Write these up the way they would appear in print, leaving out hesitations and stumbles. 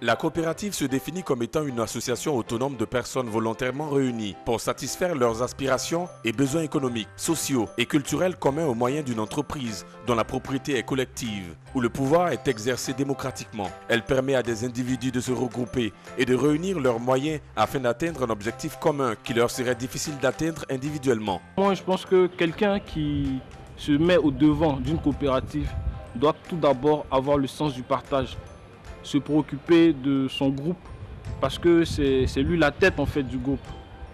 La coopérative se définit comme étant une association autonome de personnes volontairement réunies pour satisfaire leurs aspirations et besoins économiques, sociaux et culturels communs au moyen d'une entreprise dont la propriété est collective, où le pouvoir est exercé démocratiquement. Elle permet à des individus de se regrouper et de réunir leurs moyens afin d'atteindre un objectif commun qui leur serait difficile d'atteindre individuellement. Moi, je pense que quelqu'un qui se met au devant d'une coopérative doit tout d'abord avoir le sens du partage, se préoccuper de son groupe parce que c'est lui la tête en fait du groupe.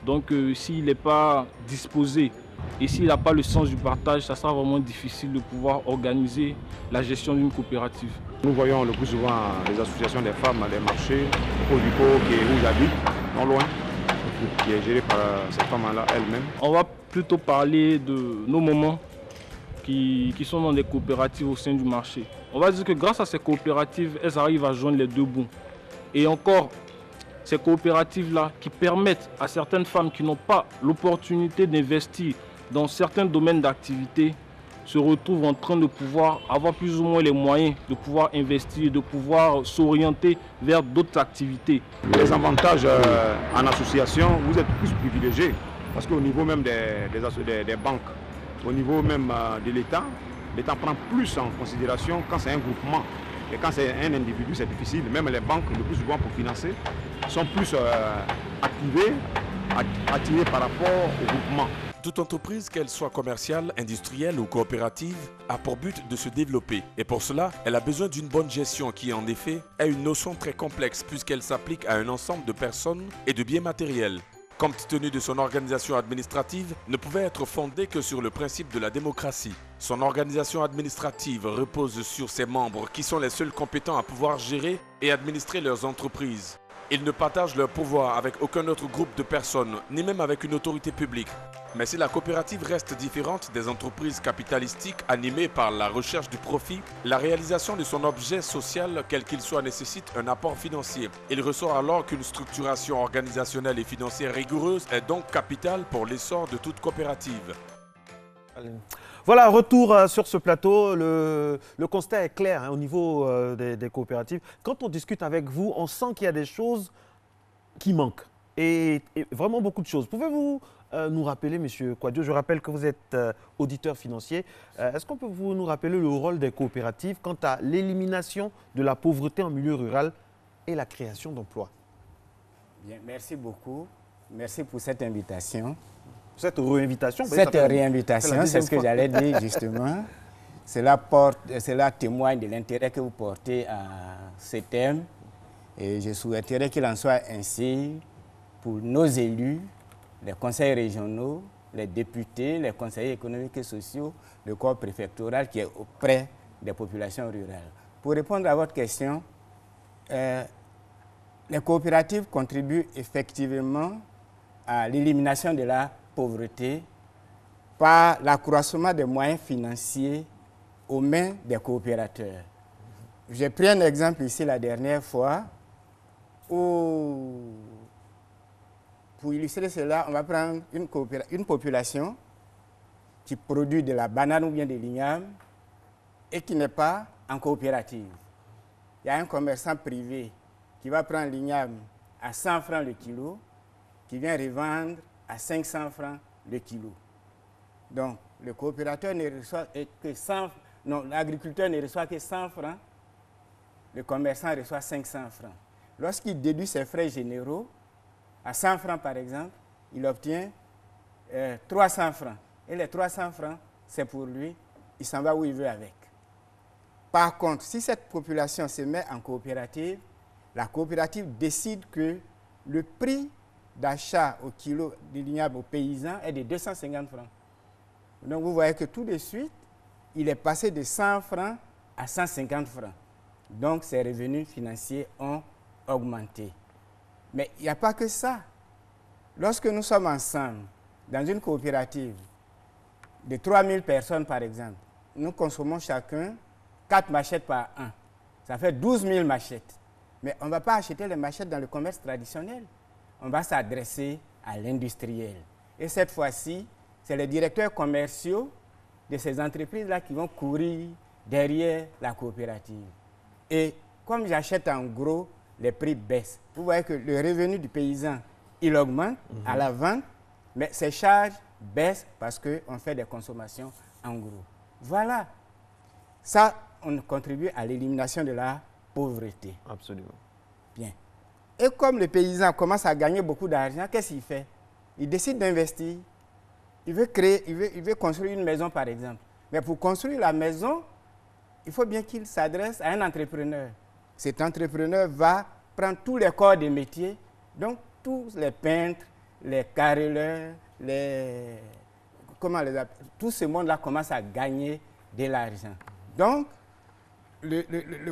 Donc s'il n'est pas disposé et s'il n'a pas le sens du partage, ça sera vraiment difficile de pouvoir organiser la gestion d'une coopérative. Nous voyons le plus souvent les associations des femmes, les marchés, au Vico, où j'habite, non loin, qui est géré par ces femmes-là elles-mêmes. On va plutôt parler de nos mamans qui sont dans des coopératives au sein du marché. On va dire que grâce à ces coopératives, elles arrivent à joindre les deux bouts. Et encore, ces coopératives-là qui permettent à certaines femmes qui n'ont pas l'opportunité d'investir dans certains domaines d'activité se retrouvent en train de pouvoir avoir plus ou moins les moyens de pouvoir investir, de pouvoir s'orienter vers d'autres activités. Les avantages en association, vous êtes plus privilégiés parce qu'au niveau même des banques, au niveau même de l'État, l'État prend plus en considération quand c'est un groupement. Et quand c'est un individu, c'est difficile. Même les banques, le plus souvent pour financer, sont plus attirées par rapport au groupement. Toute entreprise, qu'elle soit commerciale, industrielle ou coopérative, a pour but de se développer. Et pour cela, elle a besoin d'une bonne gestion qui, en effet, est une notion très complexe puisqu'elle s'applique à un ensemble de personnes et de biens matériels. Compte tenu de son organisation administrative, ne pouvait être fondée que sur le principe de la démocratie. Son organisation administrative repose sur ses membres qui sont les seuls compétents à pouvoir gérer et administrer leurs entreprises. Ils ne partagent leur pouvoir avec aucun autre groupe de personnes, ni même avec une autorité publique. Mais si la coopérative reste différente des entreprises capitalistiques animées par la recherche du profit, la réalisation de son objet social, quel qu'il soit, nécessite un apport financier. Il ressort alors qu'une structuration organisationnelle et financière rigoureuse est donc capitale pour l'essor de toute coopérative. Voilà, retour sur ce plateau. Le constat est clair au niveau des coopératives. Quand on discute avec vous, on sent qu'il y a des choses qui manquent. Et vraiment beaucoup de choses. Pouvez-vous nous rappeler, M. Kouadio, je rappelle que vous êtes auditeur financier. Est-ce qu'on peut nous rappeler le rôle des coopératives quant à l'élimination de la pauvreté en milieu rural et la création d'emplois? Bien, merci beaucoup. Merci pour cette invitation. Cette réinvitation, c'est ce que j'allais dire justement. Cela témoigne de l'intérêt que vous portez à ces thèmes. Et je souhaiterais qu'il en soit ainsi pour nos élus, les conseils régionaux, les députés, les conseillers économiques et sociaux, le corps préfectoral qui est auprès des populations rurales. Pour répondre à votre question, les coopératives contribuent effectivement à l'élimination de la pauvreté par l'accroissement des moyens financiers aux mains des coopérateurs. J'ai pris un exemple ici la dernière fois où, pour illustrer cela, on va prendre une population qui produit de la banane ou bien de l'igname et qui n'est pas en coopérative. Il y a un commerçant privé qui va prendre l'igname à 100 francs le kilo, qui vient revendre à 500 francs le kilo. Donc, le coopérateur ne reçoit que 100, non, l'agriculteur ne reçoit que 100 francs, le commerçant reçoit 500 francs. Lorsqu'il déduit ses frais généraux, à 100 francs par exemple, il obtient 300 francs. Et les 300 francs, c'est pour lui, il s'en va où il veut avec. Par contre, si cette population se met en coopérative, la coopérative décide que le prix d'achat au kilo de l'igname aux paysans est de 250 francs. Donc vous voyez que tout de suite, il est passé de 100 francs à 150 francs. Donc ses revenus financiers ont augmenté. Mais il n'y a pas que ça. Lorsque nous sommes ensemble dans une coopérative de 3000 personnes par exemple, nous consommons chacun 4 machettes par an. Ça fait 12 000 machettes. Mais on ne va pas acheter les machettes dans le commerce traditionnel. On va s'adresser à l'industriel. Et cette fois-ci, c'est les directeurs commerciaux de ces entreprises-là qui vont courir derrière la coopérative. Et comme j'achète en gros, les prix baissent. Vous voyez que le revenu du paysan, il augmente à la vente, mais ses charges baissent parce qu'on fait des consommations en gros. Voilà. Ça, on contribue à l'élimination de la pauvreté. Absolument. Bien. Et comme le paysan commence à gagner beaucoup d'argent, qu'est-ce qu'il fait? Il décide d'investir. Il veut construire une maison, par exemple. Mais pour construire la maison, il faut bien qu'il s'adresse à un entrepreneur. Cet entrepreneur va prendre tous les corps de métier, donc tous les peintres, les carreleurs, tout ce monde-là commence à gagner de l'argent. Donc, le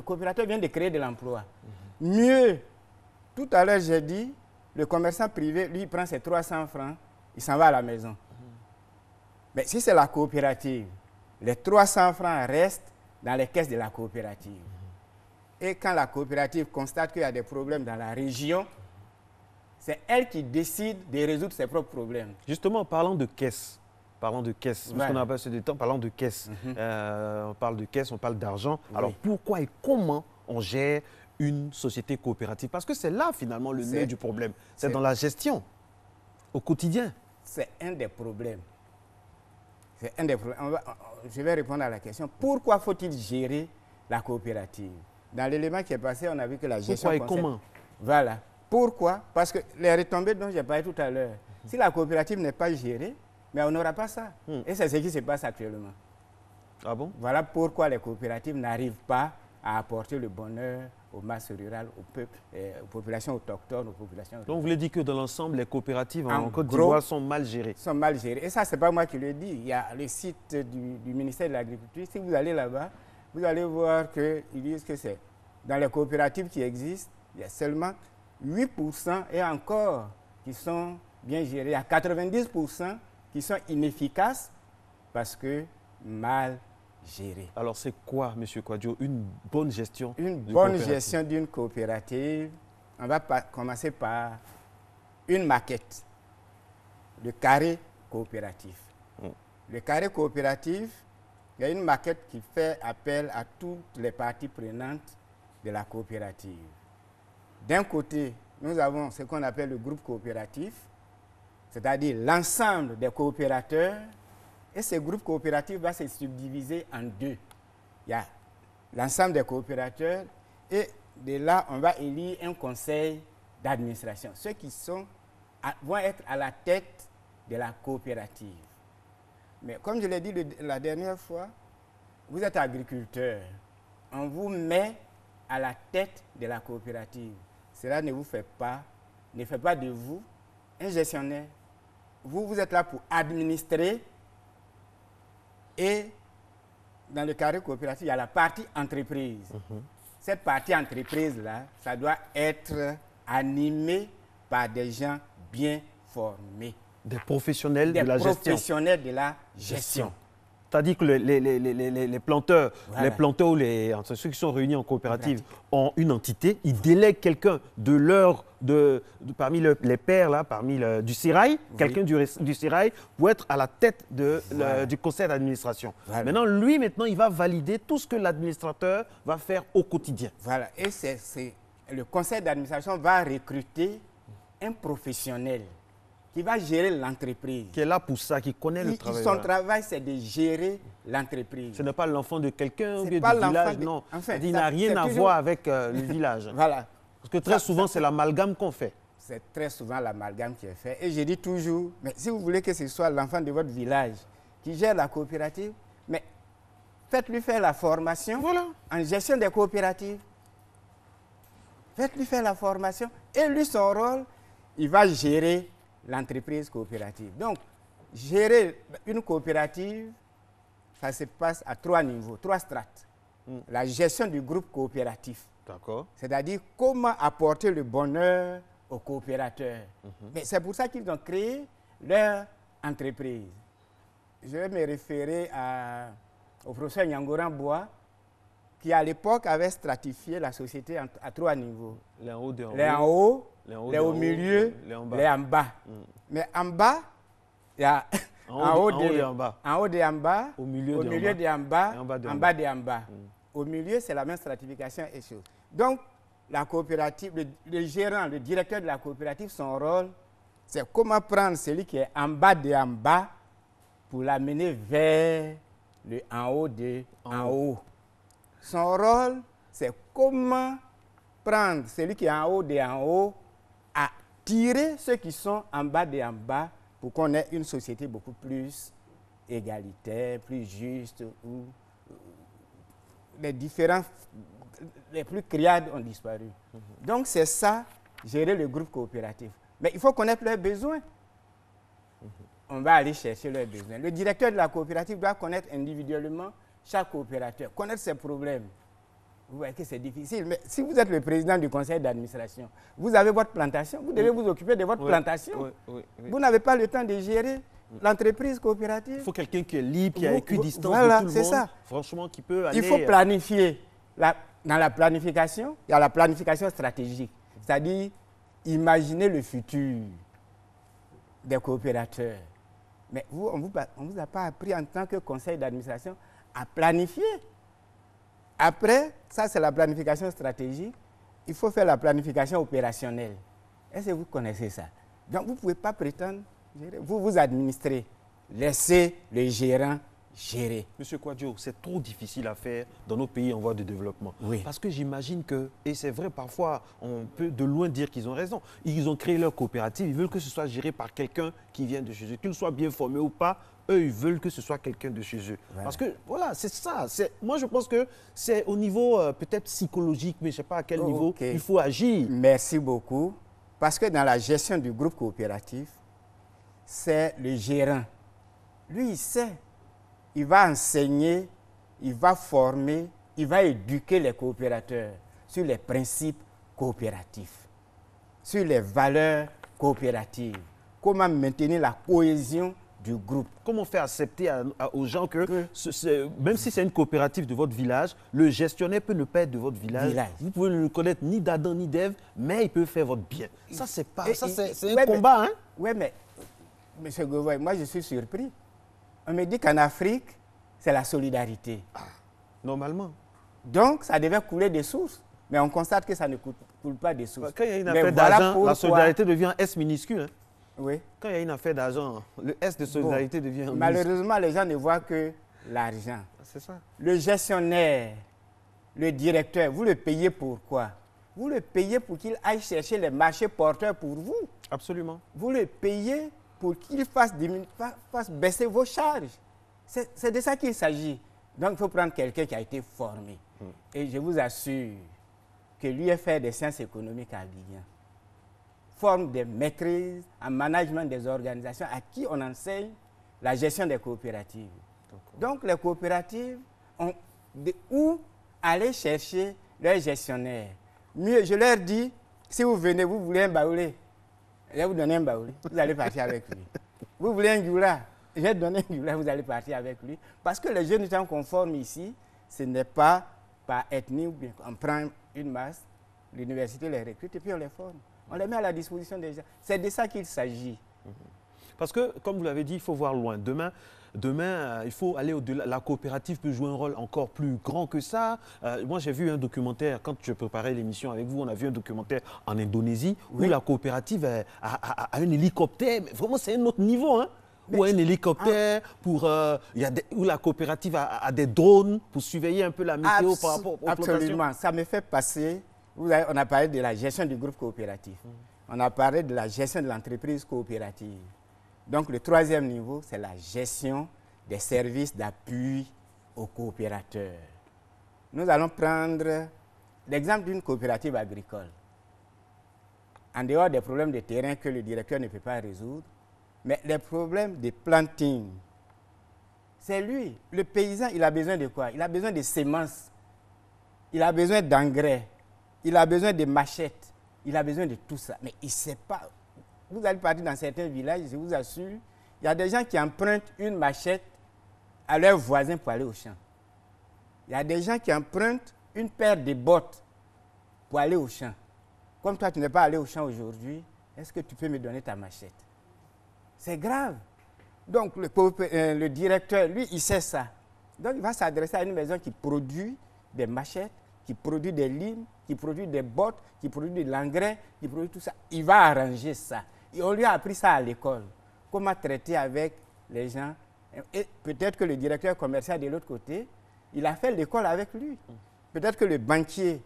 coopérateur vient de créer de l'emploi. Mieux, tout à l'heure, j'ai dit, le commerçant privé, lui, il prend ses 300 francs, il s'en va à la maison. Mais si c'est la coopérative, les 300 francs restent dans les caisses de la coopérative. Et quand la coopérative constate qu'il y a des problèmes dans la région, c'est elle qui décide de résoudre ses propres problèmes. Justement, parlant de caisse, parce qu'on a passé du temps, parlant de caisse. On parle de caisse, on parle d'argent. Oui. Alors pourquoi et comment on gère une société coopérative? Parce que c'est là finalement le nœud du problème. C'est dans la gestion, au quotidien. C'est un des problèmes. C'est un des problèmes. Je vais répondre à la question. Pourquoi faut-il gérer la coopérative? Dans l'élément qui est passé, on a vu que la gestion... Pourquoi et comment? Voilà. Pourquoi? Parce que les retombées dont j'ai parlé tout à l'heure, si la coopérative n'est pas gérée, mais on n'aura pas ça. Et c'est ce qui se passe actuellement. Ah bon? Voilà pourquoi les coopératives n'arrivent pas à apporter le bonheur aux masses rurales, au peuple, aux populations autochtones, aux populations... Donc vous voulez dire que dans l'ensemble, les coopératives en Côte d'Ivoire sont mal gérées? Sont mal gérées. Et ça, ce n'est pas moi qui le dis. Il y a le site du ministère de l'Agriculture. Si vous allez là-bas, vous allez voir qu'ils disent que c'est dans les coopératives qui existent, il y a seulement 8% et encore qui sont bien gérées. Il y a 90% qui sont inefficaces parce que mal gérées. Alors c'est quoi, M. Kouadio, une bonne gestion? Une bonne gestion d'une coopérative, on va commencer par une maquette, le carré coopératif. Le carré coopératif, il y a une maquette qui fait appel à toutes les parties prenantes de la coopérative. D'un côté, nous avons ce qu'on appelle le groupe coopératif, c'est-à-dire l'ensemble des coopérateurs, et ce groupe coopératif va se subdiviser en deux. Il y a l'ensemble des coopérateurs, et de là, on va élire un conseil d'administration. Ceux qui vont être à la tête de la coopérative. Mais comme je l'ai dit la dernière fois, vous êtes agriculteur, on vous met à la tête de la coopérative. Cela ne fait pas de vous un gestionnaire. Vous êtes là pour administrer, et dans le carré coopératif, il y a la partie entreprise. Cette partie entreprise-là, ça doit être animé par des gens bien formés. Des professionnels de la gestion. Des professionnels de la gestion. C'est-à-dire que les planteurs, voilà, ou ceux qui sont réunis en coopérative ont une entité, ils délèguent quelqu'un parmi les pairs, là, du sérail, quelqu'un du sérail pour être à la tête du conseil d'administration. Voilà. Maintenant, il va valider tout ce que l'administrateur va faire au quotidien. Voilà, et le conseil d'administration va recruter un professionnel qui va gérer l'entreprise. Qui est là pour ça, qui connaît le travail. Son travail, c'est de gérer l'entreprise. Ce n'est pas l'enfant de quelqu'un ou du village, non. Enfin, il n'a rien à voir avec le village. Voilà. Parce que très souvent, c'est l'amalgame qu'on fait. C'est très souvent l'amalgame qui est fait. Et je dis toujours, mais si vous voulez que ce soit l'enfant de votre village qui gère la coopérative, mais faites-lui faire la formation en gestion des coopératives. Faites-lui faire la formation. Et lui, son rôle, il va gérer l'entreprise coopérative. Donc, gérer une coopérative, ça se passe à 3 niveaux, 3 strates. La gestion du groupe coopératif. D'accord. C'est-à-dire comment apporter le bonheur aux coopérateurs. Mais c'est pour ça qu'ils ont créé leur entreprise. Je vais me référer au professeur Nyangoran Bois, qui à l'époque avait stratifié la société à 3 niveaux. Les en haut, les au milieu, les en bas. Mais en bas, il y a en haut et en bas, au milieu et en bas, en bas et en bas. Au milieu, c'est la même stratification et chose. Donc, la coopérative, le gérant, le directeur de la coopérative, son rôle, c'est comment prendre celui qui est en bas de en bas pour l'amener vers le en haut de en haut. Son rôle, c'est comment prendre celui qui est en haut de en haut à tirer ceux qui sont en bas de en bas pour qu'on ait une société beaucoup plus égalitaire, plus juste, où les différents, les plus criades ont disparu. Donc c'est ça, gérer le groupe coopératif. Mais il faut connaître leurs besoins. On va aller chercher leurs besoins. Le directeur de la coopérative doit connaître individuellement chaque coopérateur, connaître ses problèmes. Vous voyez que c'est difficile, mais si vous êtes le président du conseil d'administration, vous avez votre plantation, vous devez vous occuper de votre plantation. Vous n'avez pas le temps de gérer l'entreprise coopérative. Il faut quelqu'un qui est libre, qui a équidistance voilà, de tout le monde. Ça. Franchement, qui peut aller... Il faut planifier. Dans la planification, il y a la planification stratégique. C'est-à-dire, imaginer le futur des coopérateurs. Mais vous, on ne vous a pas appris en tant que conseil d'administration à planifier. Après, ça c'est la planification stratégique. Il faut faire la planification opérationnelle. Est-ce que vous connaissez ça? Donc vous ne pouvez pas prétendre gérer. Vous administrez. Laissez le gérant gérer. Monsieur Kouadio, c'est trop difficile à faire dans nos pays en voie de développement. Oui. Parce que j'imagine que, et c'est vrai parfois, on peut de loin dire qu'ils ont raison, ils ont créé leur coopérative, ils veulent que ce soit géré par quelqu'un qui vient de chez eux. Qu'il soit bien formé ou pas, eux, ils veulent que ce soit quelqu'un de chez eux. Voilà. Parce que, voilà, c'est ça. Moi, je pense que c'est au niveau peut-être psychologique, mais je ne sais pas à quel niveau il faut agir. Merci beaucoup. Parce que dans la gestion du groupe coopératif, c'est le gérant. Lui, il sait. Il va enseigner, il va former, il va éduquer les coopérateurs sur les principes coopératifs, sur les valeurs coopératives, comment maintenir la cohésion du groupe. Comment faire accepter aux gens que même si c'est une coopérative de votre village, le gestionnaire peut ne pas être de votre village. Vous pouvez ne le connaître ni d'Adam ni d'Ève, mais il peut faire votre bien. Ça, c'est pas, c'est un combat. Oui, mais, M. Govoy, moi je suis surpris. On me dit qu'en Afrique, c'est la solidarité. Normalement. Donc, ça devait couler des sources. Mais on constate que ça ne coule pas des sources. Quand il y a une affaire d'argent, la solidarité devient S minuscule. Hein. Oui. Quand il y a une affaire d'argent, le S de solidarité devient malheureusement, les gens ne voient que l'argent. C'est ça. Le gestionnaire, le directeur, vous le payez pour quoi? Vous le payez pour qu'il aille chercher les marchés porteurs pour vous. Absolument. Vous le payez pour qu'il fasse baisser vos charges. C'est de ça qu'il s'agit. Donc, il faut prendre quelqu'un qui a été formé. Et je vous assure que l'UFR des sciences économiques à Abidjan forme des maîtrises en management des organisations à qui on enseigne la gestion des coopératives. Donc, les coopératives ont où aller chercher leurs gestionnaires. Mieux, je leur dis, si vous venez, vous voulez un baoulé, je vais vous donner un baoulé, vous allez partir avec lui. Vous voulez un goula, je vais donner un goula, vous allez partir avec lui. Parce que les jeunes gens qu'on forme ici, ce n'est pas par ethnie ou bien on prend une masse, l'université les recrute et puis on les forme. On les met à la disposition des gens. C'est de ça qu'il s'agit. Parce que, comme vous l'avez dit, il faut voir loin. Demain, il faut aller au-delà. La coopérative peut jouer un rôle encore plus grand que ça. Moi, j'ai vu un documentaire, quand je préparais l'émission avec vous, on a vu un documentaire en Indonésie où la coopérative a un hélicoptère. Mais vraiment, c'est un autre niveau. Hein, où un hélicoptère, où la coopérative a des drones pour surveiller un peu la météo par rapport aux plantations. Absolument. Ça me fait passer. On a parlé de la gestion du groupe coopératif. On a parlé de la gestion de l'entreprise coopérative. Donc, le troisième niveau, c'est la gestion des services d'appui aux coopérateurs. Nous allons prendre l'exemple d'une coopérative agricole. En dehors des problèmes de terrain que le directeur ne peut pas résoudre, mais les problèmes de planting, c'est lui. Le paysan, il a besoin de quoi? Il a besoin de semences, il a besoin d'engrais, il a besoin de machettes, il a besoin de tout ça. Mais il ne sait pas. Vous allez partir dans certains villages, je vous assure, il y a des gens qui empruntent une machette à leurs voisins pour aller au champ. Il y a des gens qui empruntent une paire de bottes pour aller au champ. Comme toi, tu n'es pas allé au champ aujourd'hui, est-ce que tu peux me donner ta machette? C'est grave. Donc, le directeur, lui, il sait ça. Donc, il va s'adresser à une maison qui produit des machettes, qui produit des limes, qui produit des bottes, qui produit de l'engrais, qui produit tout ça. Il va arranger ça. Et on lui a appris ça à l'école. Comment traiter avec les gens. Et peut-être que le directeur commercial de l'autre côté, il a fait l'école avec lui. Peut-être que le banquier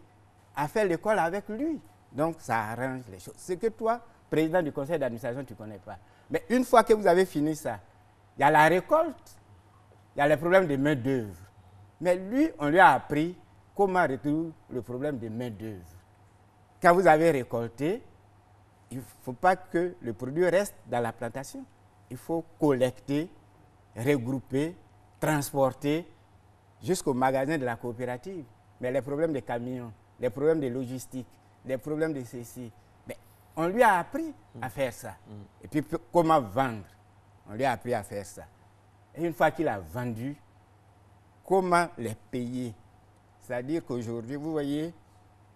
a fait l'école avec lui. Donc, ça arrange les choses. C'est que toi, président du conseil d'administration, tu ne connais pas. Mais une fois que vous avez fini ça, il y a la récolte, il y a les problèmes de main-d'œuvre. Mais lui, on lui a appris comment résoudre le problème de main-d'œuvre. Quand vous avez récolté, il ne faut pas que le produit reste dans la plantation. Il faut collecter, regrouper, transporter jusqu'au magasin de la coopérative. Mais les problèmes de camions, les problèmes de logistique, les problèmes de ceci, mais on lui a appris à faire ça. Et puis comment vendre, on lui a appris à faire ça. Et une fois qu'il a vendu, comment les payer? C'est-à-dire qu'aujourd'hui, vous voyez,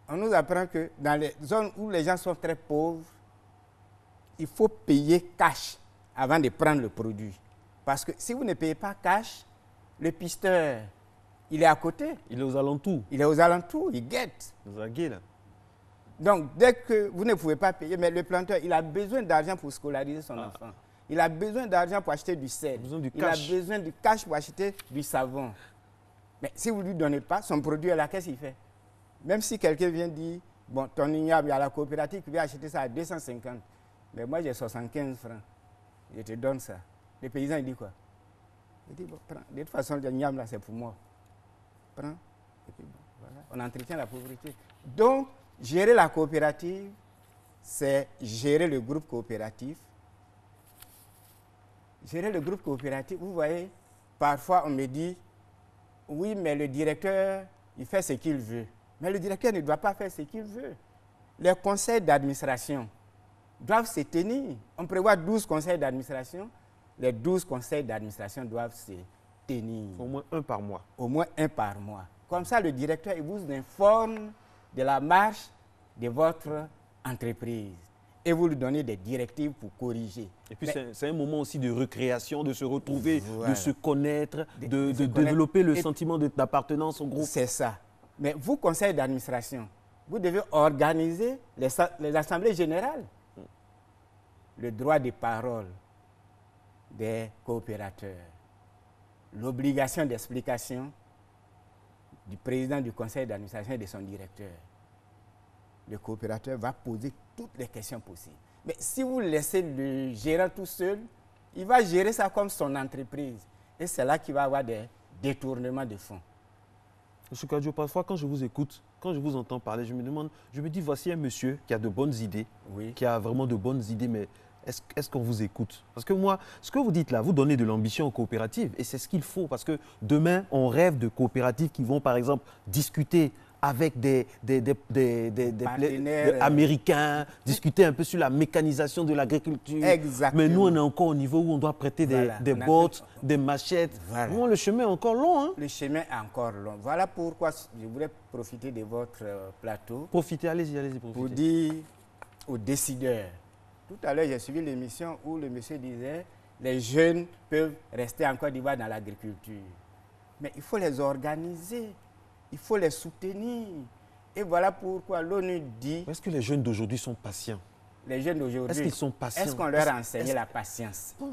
on nous apprend que dans les zones où les gens sont très pauvres, il faut payer cash avant de prendre le produit. Parce que si vous ne payez pas cash, le pisteur, il est à côté. Il est aux alentours. Il est aux alentours, il guette. Là. Donc, dès que vous ne pouvez pas payer, mais le planteur, il a besoin d'argent pour scolariser son enfant. Il a besoin d'argent pour acheter du sel. Il a besoin du cash pour acheter du savon. Mais si vous ne lui donnez pas, son produit est là, qu'est-ce qu'il fait? Même si quelqu'un vient dire, bon, ton ignoble, il y a la coopérative qui vient acheter ça à 250. Mais moi, j'ai 75 francs. Je te donne ça. Le paysan, il dit quoi? Il dit, bon, prends. De toute façon, le ignoble, là, c'est pour moi. Prends. Et puis, bon, voilà. On entretient la pauvreté. Donc, gérer la coopérative, c'est gérer le groupe coopératif. Gérer le groupe coopératif, vous voyez, parfois on me dit, oui, mais le directeur, il fait ce qu'il veut. Mais le directeur ne doit pas faire ce qu'il veut. Les conseils d'administration doivent se tenir. On prévoit 12 conseils d'administration. Les 12 conseils d'administration doivent se tenir. Au moins un par mois. Au moins un par mois. Comme ça, le directeur il vous informe de la marche de votre entreprise. Et vous lui donnez des directives pour corriger. Et puis c'est un moment aussi de recréation, de se retrouver, voilà, de se connaître, de développer le sentiment d'appartenance au groupe. C'est ça. Mais vous, conseil d'administration, vous devez organiser les assemblées générales. Le droit de parole des coopérateurs, l'obligation d'explication du président du conseil d'administration et de son directeur. Le coopérateur va poser toutes les questions possibles. Mais si vous laissez le gérant tout seul, il va gérer ça comme son entreprise. Et c'est là qu'il va avoir des détournements de fonds. M. Kadiou, parfois quand je vous écoute, quand je vous entends parler, je me dis, voici un monsieur qui a de bonnes idées, oui, qui a vraiment de bonnes idées, mais est-ce qu'on vous écoute? Parce que moi, ce que vous dites là, vous donnez de l'ambition aux coopératives, et c'est ce qu'il faut, parce que demain, on rêve de coopératives qui vont, par exemple, discuter avec des partenaires américains, discuter un peu sur la mécanisation de l'agriculture. Exactement. Mais nous, on est encore au niveau où on doit prêter des bottes, des machettes. Voilà. Vraiment, le chemin est encore long. Hein? Le chemin est encore long. Voilà pourquoi je voulais profiter de votre plateau. Profitez, allez-y, profitez. Pour dire aux décideurs. Tout à l'heure, j'ai suivi l'émission où le monsieur disait les jeunes peuvent rester en Côte d'Ivoire dans l'agriculture. Mais il faut les organiser. Il faut les soutenir. Et voilà pourquoi l'ONU dit... Est-ce que les jeunes d'aujourd'hui sont patients? Les jeunes d'aujourd'hui... Est-ce qu'ils sont patients? Est-ce qu'on leur a enseigné la patience? Bon,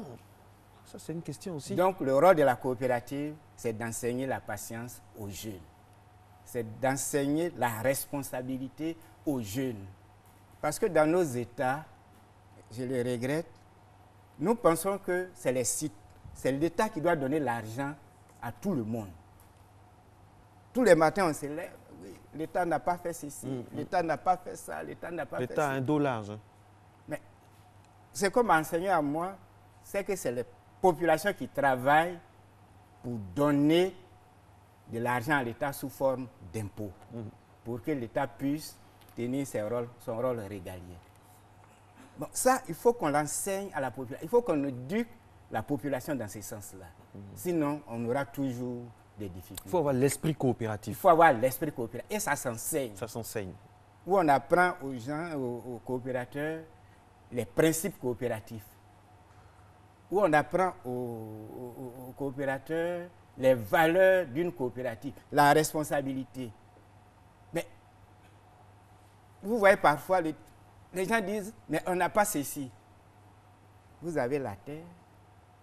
ça c'est une question aussi. Donc le rôle de la coopérative, c'est d'enseigner la patience aux jeunes. C'est d'enseigner la responsabilité aux jeunes. Parce que dans nos États, je le regrette, nous pensons que c'est l'État qui doit donner l'argent à tout le monde. Tous les matins, on se lève. Oui, l'État n'a pas fait ceci, l'État n'a pas fait ça, l'État n'a pas fait ça. L'État a un dos large. Hein. Mais c'est comme enseigner à moi, c'est que c'est les populations qui travaillent pour donner de l'argent à l'État sous forme d'impôts, pour que l'État puisse tenir son rôle régalien. Bon, ça, il faut qu'on l'enseigne à la population. Il faut qu'on éduque la population dans ce sens-là. Sinon, on aura toujours des difficultés. Il faut avoir l'esprit coopératif. Il faut avoir l'esprit coopératif. Et ça s'enseigne. Ça s'enseigne. Où on apprend aux gens, aux coopérateurs, les principes coopératifs. Où on apprend aux coopérateurs les valeurs d'une coopérative, la responsabilité. vous voyez parfois, les gens disent, mais on n'a pas ceci. Vous avez la terre,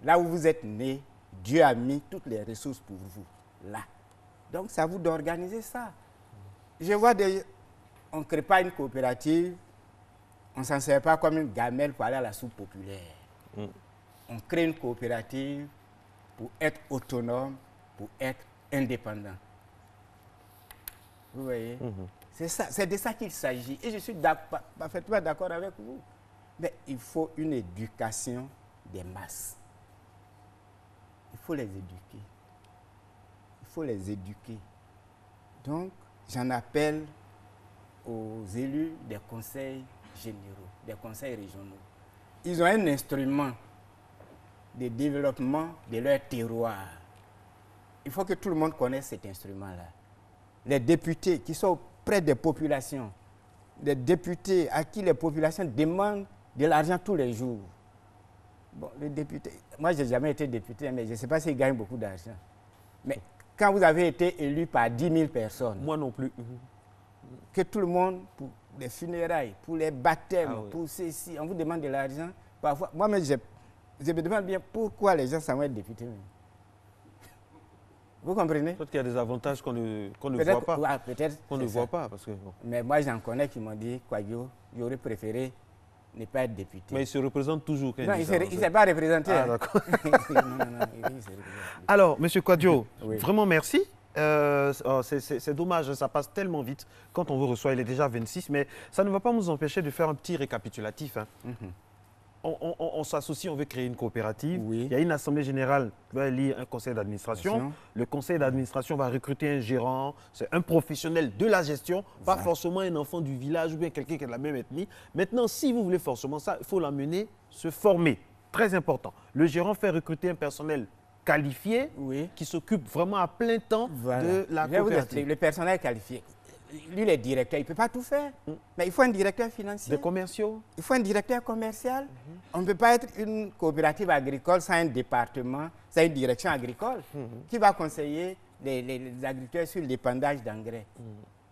là où vous êtes né, Dieu a mis toutes les ressources pour vous, là. Donc, c'est à vous d'organiser ça. Je vois on ne crée pas une coopérative, on ne s'en sert pas comme une gamelle pour aller à la soupe populaire. On crée une coopérative pour être autonome, pour être indépendant. Vous voyez? C'est ça, c'est de ça qu'il s'agit. Et je suis parfaitement d'accord avec vous. Mais il faut une éducation des masses. Il faut les éduquer. Il faut les éduquer. Donc, j'en appelle aux élus des conseils généraux, des conseils régionaux. Ils ont un instrument de développement de leur terroir. Il faut que tout le monde connaisse cet instrument-là. Les députés qui sont auprès des populations, les députés à qui les populations demandent de l'argent tous les jours. Bon, les députés, moi je n'ai jamais été député, mais je ne sais pas s'ils gagnent beaucoup d'argent. Mais quand vous avez été élu par 10 000 personnes, moi non plus. Que tout le monde, pour les funérailles, pour les baptêmes, pour ceci, on vous demande de l'argent. Parfois, moi-même, je me demande bien pourquoi les gens s'en vont être députés. Vous comprenez? Peut-être qu'il y a des avantages qu'on ne voit pas. Ouais, peut-être. Qu'on ne voit pas. Parce que, bon. Mais moi, j'en connais qui m'ont dit, Kouadio, j'aurais préféré ne pas être député. Mais il se représente toujours. Non, il ne s'est pas représenté. Ah, d'accord. non, alors, M. Kouadio, oui. Vraiment merci. C'est dommage, ça passe tellement vite. Quand on vous reçoit, il est déjà 26, mais ça ne va pas nous empêcher de faire un petit récapitulatif. Hein. On s'associe, on veut créer une coopérative. Oui. Il y a une assemblée générale qui va élire un conseil d'administration. Le conseil d'administration va recruter un gérant. C'est un professionnel de la gestion, pas forcément un enfant du village ou bien quelqu'un qui est de la même ethnie. Maintenant, si vous voulez forcément ça, il faut l'amener se former. Très important. Le gérant fait recruter un personnel qualifié qui s'occupe vraiment à plein temps de la coopérative. Le personnel qualifié. Lui, le directeur, il ne peut pas tout faire. Mais il faut un directeur financier. Des commerciaux. Il faut un directeur commercial. On ne peut pas être une coopérative agricole sans un département, sans une direction agricole qui va conseiller les agriculteurs sur l'épandage d'engrais,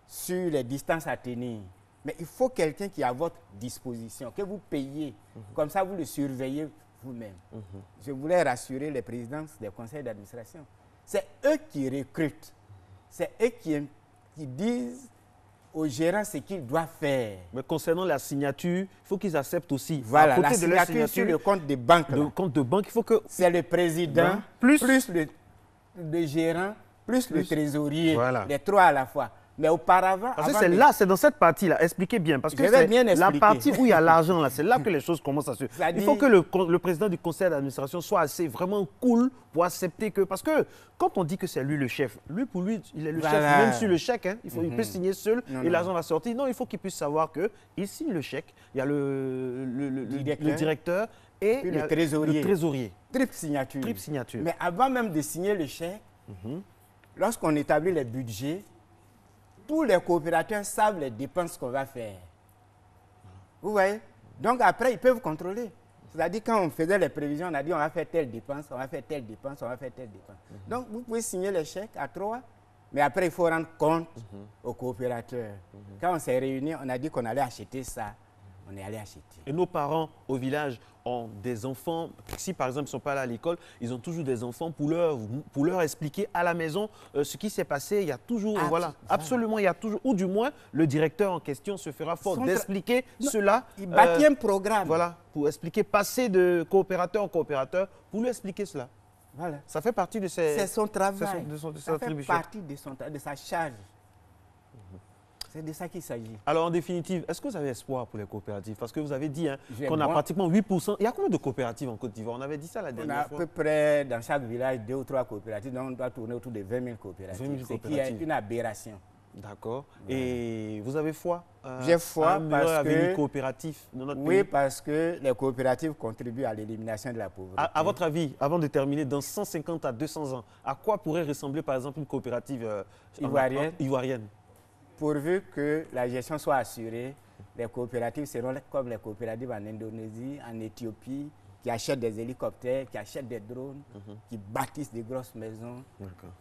sur les distances à tenir. Mais il faut quelqu'un qui est à votre disposition, que vous payez. Comme ça, vous le surveillez vous-même. Je voulais rassurer les présidents des conseils d'administration. C'est eux qui recrutent. C'est eux qui disent aux gérants ce qu'ils doivent faire. Mais concernant la signature, il faut qu'ils acceptent aussi. Voilà, à côté la de leur signature sur le compte de banque. Le compte de banque, il faut que... C'est le président, plus le gérant, plus le trésorier, les trois à la fois. Mais auparavant... Parce que c'est là, c'est dans cette partie-là. Expliquez bien. Parce que c'est la partie où il y a l'argent, là. C'est là que les choses commencent à se... Il faut que le président du conseil d'administration soit assez vraiment cool pour accepter que... Parce que quand on dit que c'est lui le chef, pour lui, il est le chef, même sur le chèque. Hein, il peut signer seul et l'argent va sortir. Non, il faut qu'il puisse savoir qu'il signe le chèque. Il y a le directeur et le trésorier. Triple signature. Mais avant même de signer le chèque, lorsqu'on établit les budgets, tous les coopérateurs savent les dépenses qu'on va faire. Vous voyez? Donc après, ils peuvent contrôler. C'est-à-dire quand on faisait les prévisions, on a dit on va faire telle dépense, on va faire telle dépense, on va faire telle dépense. Donc vous pouvez signer les chèques à 3, mais après il faut rendre compte aux coopérateurs. Quand on s'est réunis, on a dit qu'on allait acheter ça. On est allé acheter. Et nos parents au village ont des enfants, si par exemple ils ne sont pas allés à l'école, ils ont toujours des enfants pour leur expliquer à la maison ce qui s'est passé. Il y a toujours, absolument, il y a toujours, ou du moins le directeur en question se fera fort d'expliquer cela. Il bâtit un programme. Voilà, pour expliquer, passer de coopérateur en coopérateur, pour lui expliquer cela. Voilà. Ça fait partie de ses... C'est son travail. Ça fait partie de sa charge. C'est de ça qu'il s'agit. Alors, en définitive, est-ce que vous avez espoir pour les coopératives? Parce que vous avez dit qu'on a pratiquement 8%. Il y a combien de coopératives en Côte d'Ivoire? On avait dit ça la dernière fois. On a à peu près, dans chaque village, 2 ou 3 coopératives. Donc, on doit tourner autour de 20 000 coopératives. Ce qui est une aberration. D'accord. Et vous avez foi? J'ai foi parce que... coopératif dans notre pays? Oui, parce que les coopératives contribuent à l'élimination de la pauvreté. À votre avis, avant de terminer, dans 150 à 200 ans, à quoi pourrait ressembler, par exemple, une coopérative ivoirienne? Pourvu que la gestion soit assurée, les coopératives seront comme les coopératives en Indonésie, en Éthiopie, qui achètent des hélicoptères, qui achètent des drones, qui bâtissent des grosses maisons.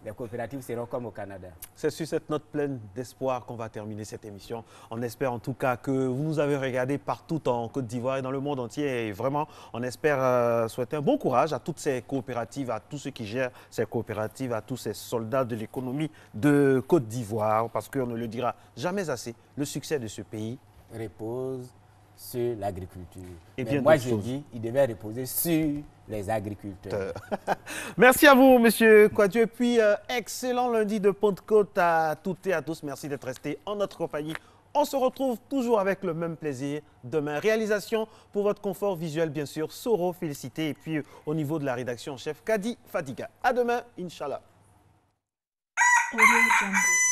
Les coopératives seront comme au Canada. C'est sur cette note pleine d'espoir qu'on va terminer cette émission. On espère en tout cas que vous nous avez regardé partout en Côte d'Ivoire et dans le monde entier. Et vraiment, on espère souhaiter un bon courage à toutes ces coopératives, à tous ceux qui gèrent ces coopératives, à tous ces soldats de l'économie de Côte d'Ivoire. Parce qu'on ne le dira jamais assez, le succès de ce pays repose sur l'agriculture. Et bien moi, je dis il devait reposer sur les agriculteurs. Merci à vous, monsieur Kouadio. Et puis, excellent lundi de Pentecôte à toutes et à tous. Merci d'être restés en notre compagnie. On se retrouve toujours avec le même plaisir demain. Réalisation pour votre confort visuel, bien sûr. Soro, félicité. Et puis, au niveau de la rédaction en chef, Kadi Fadiga. À demain, Inch'Allah. Audio Jungle.